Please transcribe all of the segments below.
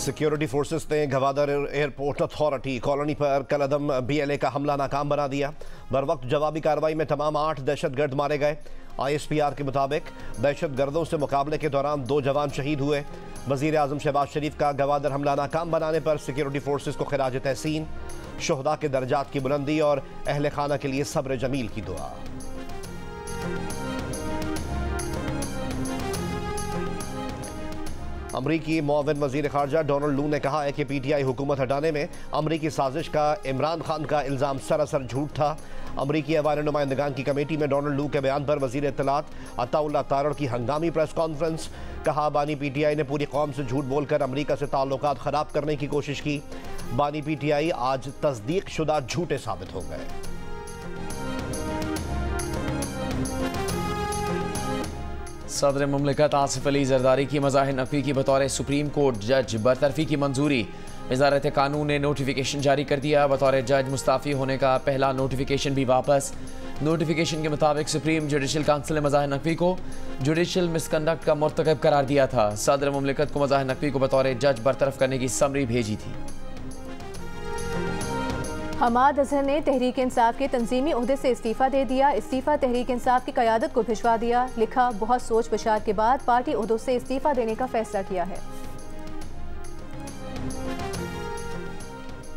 Security forces ने Gwadar airport authority colony पर कलअदम BLA का हमला नाकाम बना दिया। बर वक्त जवाबी कार्रवाई में तमाम 8 दहशतगर्द मारे गए। ISPR के मुताबिक दहशतगर्दों से मुकाबले के दौरान 2 जवान शहीद हुए। वजीर आजम शहबाज शरीफ का गवादर हमला नाकाम बनाने पर सिक्योरिटी फोर्सेस को खिराज तहसीन, शुहदा के दर्जात की बुलंदी और अहले खाना के लिए सब्र जमील की दुआ। अमरीकी मुआविन वजीर खारजा डोनाल्ड लू ने कहा है कि PTI हुकूमत हटाने में अमरीकी साजिश का इमरान खान का इल्ज़ाम सरासर झूठ था। अमरीकी अवान नुमाइंदगान की कमेटी में डोनाल्ड लू के बयान पर वजीर इत्तलात अताउल्लाह तारड़ की हंगामी प्रेस कॉन्फ्रेंस। कहा, बानी PTI ने पूरी कौम से झूठ बोलकर अमरीका से ताल्लुकात ख़राब करने की कोशिश की। बानी PTI आज तस्दीक शुदा झूठे साबित हो गए। सदर मुमलिकत आसिफ अली जरदारी की मज़ाहिर नकवी की बतौर सुप्रीम कोर्ट जज बरतरफी की मंजूरी। वज़ारत कानून ने नोटिफिकेशन जारी कर दिया। बतौर जज मुस्ताफ़ी होने का पहला नोटिफिकेशन भी वापस। नोटिफिकेशन के मुताबिक सुप्रीम जुडिशल काउंसिल ने मज़ाहिर नकवी को जुडिशल मिसकंडक्ट का मुर्तकब करार दिया था। सदर मुमलिकत को मज़ाहिर नकवी को बतौर जज बरतरफ करने की समरी भेजी थी। हमाद अजहर ने तहरीक इंसाफ के तंजीमी ओहदे से इस्तीफ़ा दे दिया। इस्तीफ़ा तहरीक इंसाफ की क़यादत को भिजवा दिया। लिखा, बहुत सोच विचार के बाद पार्टी ओहदों से इस्तीफ़ा देने का फैसला किया है।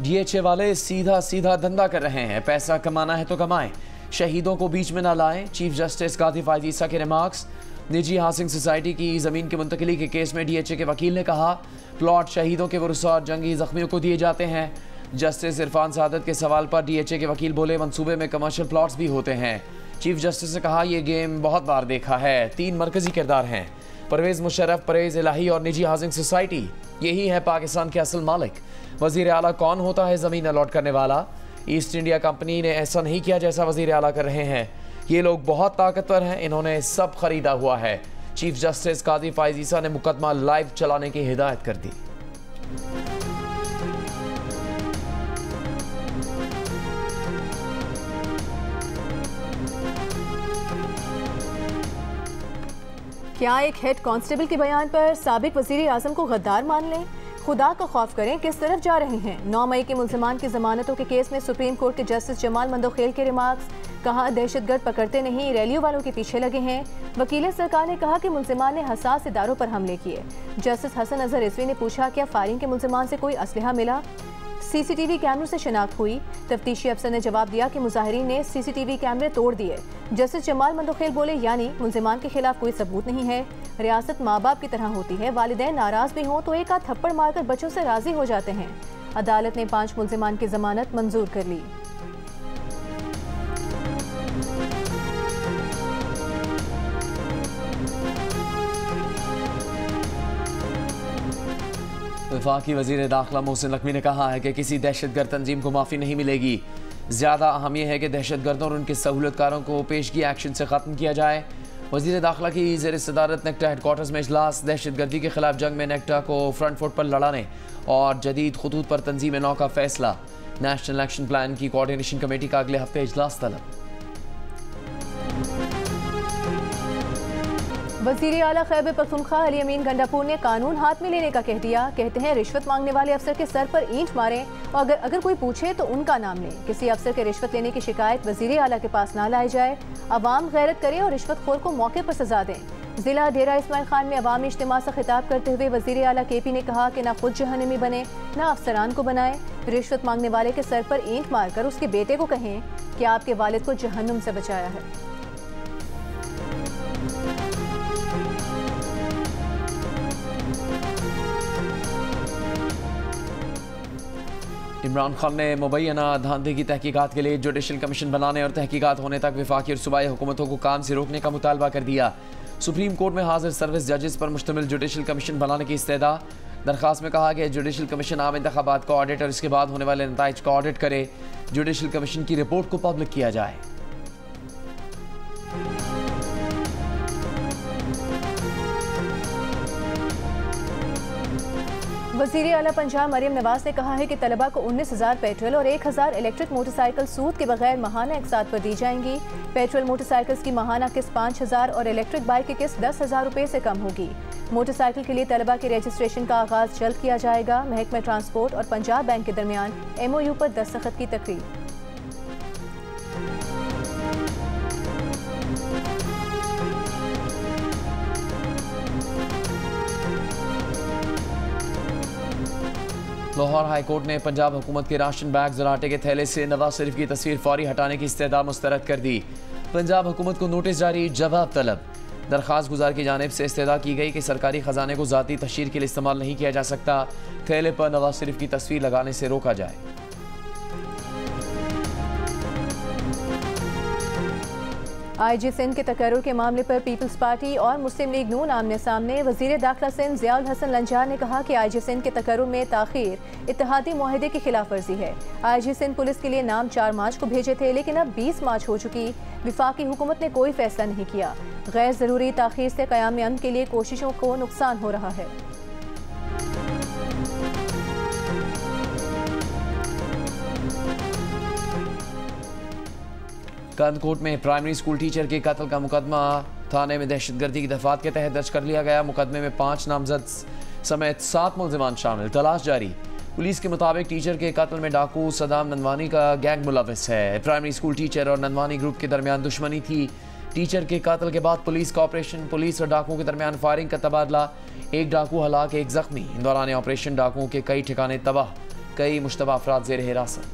DHA वाले सीधा सीधा धंधा कर रहे हैं, पैसा कमाना है तो कमाएं, शहीदों को बीच में ना लाएं। चीफ जस्टिस कादी फायजीसा के रिमार्क्स। निजी हाउसिंग सोसाइटी की ज़मीन की मुंतकिली के केस में DHA के वकील ने कहा, प्लॉट शहीदों के वरुसा और जंगी जख्मियों को दिए जाते हैं। जस्टिस इरफान सादत के सवाल पर DHA के वकील बोले, मंसूबे में कमर्शियल प्लॉट्स भी होते हैं। चीफ जस्टिस ने कहा, यह गेम बहुत बार देखा है। 3 मरकजी किरदार हैं, परवेज़ मुशर्रफ, परवेज़ इलाही और निजी हाउसिंग सोसाइटी। यही है पाकिस्तान के असल मालिक। वज़ीर आला कौन होता है ज़मीन अलॉट करने वाला? ईस्ट इंडिया कंपनी ने ऐसा नहीं किया जैसा वज़ीर आला कर रहे हैं। ये लोग बहुत ताकतवर हैं, इन्होंने सब खरीदा हुआ है। चीफ जस्टिस कादी फायजीसा ने मुकदमा लाइव चलाने की हिदायत कर दी। क्या एक हेड कांस्टेबल के बयान पर साबिक वज़ीर आज़म को गद्दार मान लें? खुदा का खौफ करें, किस तरफ जा रहे हैं? 9 मई के मुल्ज़िमान की ज़मानतों के केस में सुप्रीम कोर्ट के जस्टिस जमाल मंदोखेल के रिमार्क्स। कहा, दहशतगर्द पकड़ते नहीं, रैलियों वालों के पीछे लगे हैं। वकील सरकार ने कहा कि मुल्ज़िमान ने हसास इदारों पर हमले किए। जस्टिस हसन अजहर रिजवी ने पूछा, क्या फायरिंग के मुल्ज़िमान से कोई असलहा मिला? CCTV कैमरों से शिनाख्त हुई। तफ्तीशी अफसर ने जवाब दिया कि मुजाहिरीन ने CCTV कैमरे तोड़ दिए। जस्टिस जमाल मंदोखेल बोले, यानी मुल्ज़िमान के खिलाफ कोई सबूत नहीं है। रियासत माँ बाप की तरह होती है, वालिदैन नाराज भी हों तो एक आध थप्पड़ मारकर बच्चों से राजी हो जाते हैं। अदालत ने 5 मुल्ज़िमान की जमानत मंजूर कर ली। वफाकी वज़ीर दाखिला मोहसिन नकवी ने कहा है कि किसी दहशतगर्द तंजीम को माफ़ी नहीं मिलेगी। ज़्यादा अहम यह है कि दहशतगर्दों और उनके सहूलतकारों को पेशगी एक्शन से ख़त्म किया जाए। वज़ीर दाखिला की ज़ेर सदारत नेक्टा हेडक्वार्टर्स में इजलास। दहशतगर्दी के खिलाफ जंग में नेक्टा को फ्रंट फुट पर लड़ाने और जदीद खतूत पर तंजीम नौ का फैसला। नेशनल एक्शन प्लान की कोऑर्डिनेशन कमेटी का अगले हफ्ते इजलास तलब। वज़ीर आला खैबर पख्तूनख्वा अली अमीन गंडापुर ने कानून हाथ में लेने का कह दिया। कहते हैं, रिश्वत मांगने वाले अफसर के सर पर ईंट मारें और अगर कोई पूछे तो उनका नाम लें। किसी अफसर के रिश्वत लेने की शिकायत वज़ीर आला के पास ना लाई जाए। अवाम गैरत करे और रिश्वतखोर को मौके पर सजा दें। जिला डेरा इस्माइल खान में अवामी इज्तिमा से खिताब करते हुए वज़ीर आला KP ने कहा कि ना खुद जहन्नमी बने ना अफसरान को बनाए। रिश्वत मांगने वाले के सर पर ईंट मारकर उसके बेटे को कहें कि आपके वालिद को जहन्नुम से बचाया है। इमरान खान ने मुबैना धांधे की तहकीकात के लिए जुडिशल कमीशन बनाने और तहकीकात होने तक वफाकी और सूबाई हुकूमतों को काम से रोकने का मुतालबा कर दिया। सुप्रीम कोर्ट में हाजिर सर्विस जजेस पर मुश्तमिल जुडिशल कमीशन बनाने की इस्तेदा। दरख्वास्त में कहा कि जुडिशल कमीशन आम इंतखाबात का ऑडिट और इसके बाद होने वाले नताइज का ऑडिट करे। जुडिशल कमीशन की रिपोर्ट को पब्लिक किया जाए। वज़ीर आला पंजाब मरियम नवाज ने कहा है कि तलबा को 19,000 पेट्रोल और 1,000 इलेक्ट्रिक मोटरसाइकिल सूद के बगैर माहाना इकसात पर दी जाएंगी। पेट्रोल मोटरसाइकिल्स की माहाना किस्त 5,000 और इलेक्ट्रिक बाइक की किस्त 10,000 रुपये से कम होगी। मोटरसाइकिल के लिए तलबा के रजिस्ट्रेशन का आगाज जल्द किया जाएगा। महकमा ट्रांसपोर्ट और पंजाब बैंक के दरमियान MOU पर दस्तखत की तकरीर। लाहौर हाई कोर्ट ने पंजाब हुकूमत के राशन बैग्स और आटे के थैले से नवाज शरीफ की तस्वीर फौरी हटाने की इस्तेदा मुस्तरद कर दी। पंजाब हुकूमत को नोटिस जारी, जवाब तलब। दरख्वास्त गुजार की जानिब से इस्तेदा की गई कि सरकारी खजाने को ज़ाती तशहीर के लिए इस्तेमाल नहीं किया जा सकता। थैले पर नवाज शरीफ की तस्वीर लगाने से रोका जाए। IG सिंध के तकर्रुर के मामले पर पीपल्स पार्टी और मुस्लिम लीग नून आमने सामने। वज़ीर दाखिला सिंध ज़ियाउल हसन लंजार ने कहा कि IG सिंध के तकर्रुर में ताख़ीर इत्तेहादी मुआहदे की खिलाफ वर्जी है। IG सिंध पुलिस के लिए नाम 4 मार्च को भेजे थे, लेकिन अब 20 मार्च हो चुकी। विफाकी हुकूमत ने कोई फैसला नहीं किया। गैर ज़रूरी ताख़ीर से क़याम अमन के लिए कोशिशों को नुकसान हो रहा है। कानकोट में प्राइमरी स्कूल टीचर के कत्ल का मुकदमा थाने में दहशतगर्दी की दफात के तहत दर्ज कर लिया गया। मुकदमे में 5 नामजद समेत 7 मुल्ज़िमान शामिल, तलाश जारी। पुलिस के मुताबिक टीचर के कत्ल में डाकू सदाम ननवानी का गैंग मुलविस है। प्राइमरी स्कूल टीचर और ननवानी ग्रुप के दरमियान दुश्मनी थी। टीचर के कत्ल के बाद पुलिस का ऑपरेशन, पुलिस और डाकुओं के दरमियान फायरिंग का तबादला। 1 डाकू हलाक, 1 जख्मी। दौरान ऑपरेशन डाकुओं के कई ठिकाने तबाह, कई मुश्तबा अफराद ज़ेर हिरासत।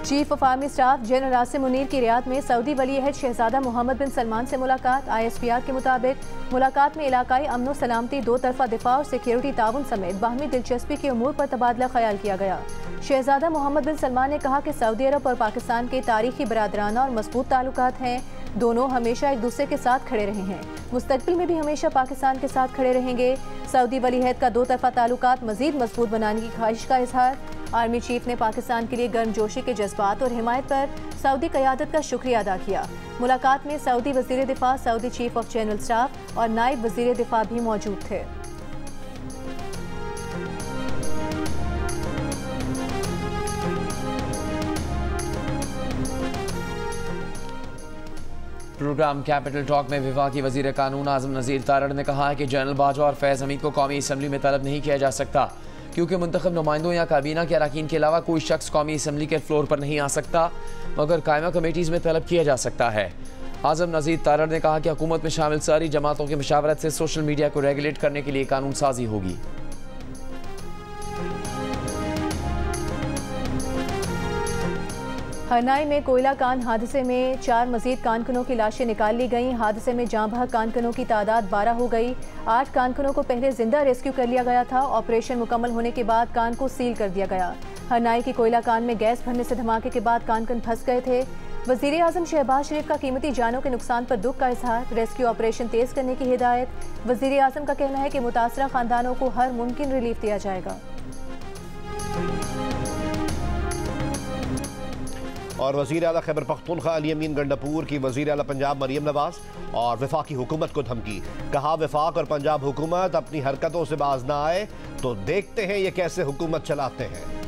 Chief of army staff general Asim Munir की रियाद में सऊदी वली अहद शहजादा मोहम्मद बिन सलमान से मुलाकात। ISPR के मुताबिक मुलाकात में इलाकाई अमन व सलामती, 2 तरफा दिफा और सिक्योरिटी ताउन समेत बाहमी दिलचस्पी के उमूर पर तबादला ख्याल किया गया। शहजादा मोहम्मद बिन सलमान ने कहा कि सऊदी अरब और पाकिस्तान के तारीखी बरादराना और मजबूत ताल्लुकात हैं। दोनों हमेशा एक दूसरे के साथ खड़े रहे हैं, मुस्तकबिल में भी हमेशा पाकिस्तान के साथ खड़े रहेंगे। सऊदी वली अहद का 2 तरफा ताल्लुकात मजीद मजबूत बनाने की ख्वाहिश का इजहार। आर्मी चीफ ने पाकिस्तान के लिए गर्मजोशी के जज्बात और हिमायत पर सऊदी क़यादत का शुक्रिया अदा किया। मुलाकात में सऊदी वज़ीर दिफा, Saudi chief of general staff और नायब वज़ीर दिफा भी मौजूद थे। प्रोग्राम कैपिटल टॉक में विफाकी वज़ीर कानून आज़म नज़ीर तारड़ ने कहा है कि जनरल बाजवा और फैज़ हमीद को कौमी असम्बली में तलब नहीं किया जा सकता, क्योंकि मुंतखब नुमाइंदों या काबीना के अरकान के अलावा कोई शख्स कौमी असम्बली के फ्लोर पर नहीं आ सकता, मगर कायमा कमेटीज़ में तलब किया जा सकता है। आज़म नज़ीर तारड़ ने कहा कि हुकूमत में शामिल सारी जमातों की मशावरत से सोशल मीडिया को रेगुलेट करने के लिए कानून साजी होगी। हरनाई में कोयला कान हादसे में 4 मजीद कानकनों की लाशें निकाल ली गईं। हादसे में जाँ बहक कानकनों की तादाद 12 हो गई। 8 कानकनों को पहले जिंदा रेस्क्यू कर लिया गया था। ऑपरेशन मुकम्मल होने के बाद कान को सील कर दिया गया। हरनाई की कोयला कान में गैस भरने से धमाके के बाद कानकन फंस गए थे। वज़ीर आज़म शहबाज शरीफ का कीमती जानों के नुकसान पर दुख का इजहार, रेस्क्यू ऑपरेशन तेज करने की हिदायत। वज़ीर आज़म का कहना है कि मुतासरा खानदानों को हर मुमकिन रिलीफ दिया जाएगा। और वज़ीर आला खैबर पख्तूनख्वा अली अमीन गंडापुर की वज़ीर आला पंजाब मरियम नवाज और वफाकी हुकूमत को धमकी। कहा वफाक और पंजाब हुकूमत अपनी हरकतों से बाज ना आए तो देखते हैं ये कैसे हुकूमत चलाते हैं।